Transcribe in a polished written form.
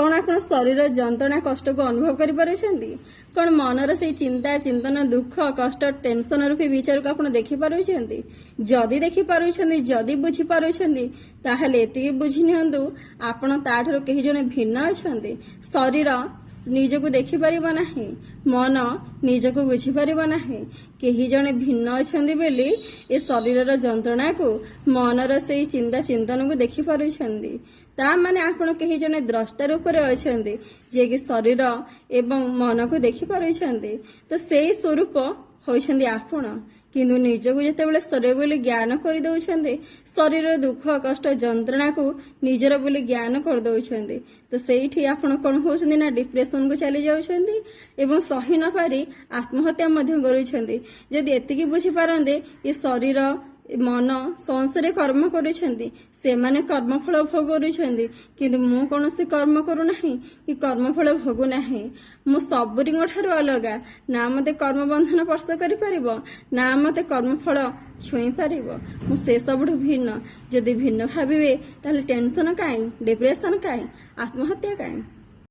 कौन आप शरीर जंत्रणा कष्ट को अनुभव करें कौन मनर से चिंता चिंतन दुख कष्ट टेंशन रूपी विचार को आप देखिपार जदि देखिपार जदि बुझीपार ताहले एति बुझी निहंतु आपण ताठर कहीं जने भिन्न अच्छा शरीर निजको देखिपार ना मन निजको बुझीपार ना कहीं जने भिन्न अच्छा बोली ए शरीर जंत्रणा को मनर से चिंता चिंतन को देखिपार ता माने आपण कहीं जने द्रष्टा रूप में अच्छा जे कि शरीर एवं मन को देखिपार तो से स्वरूप होइछंदी आपण किंतु निजको जितेबाला शरीर बोली ज्ञान कर दौरान शरीर दुख कष्ट जंत्रणा को निजर बोली ज्ञान कर दौरान तो से आपण कौन होती ना डिप्रेशन को चली जाउछंदी एवं सही न पारी आत्महत्या जदि एतिकी बुझी पारंदे ये शरीर मन संसार कर्म करुछंदी से माने कर्मफल भोग करुछंदी किंतु मु कोनोसी कर्म करू नाही कि कर्मफल भोगु नाही मु सबुरीଙ୍କ ଠାରୁ अलगा ना मते कर्म बंधन स्पर्श करि परिबो ना मते कर्मफल छुई परिबो मु से सबुठु भिन्न जदि भिन्न भाबिबे ताले टेंशन काई डिप्रेशन काई आत्महत्या काई।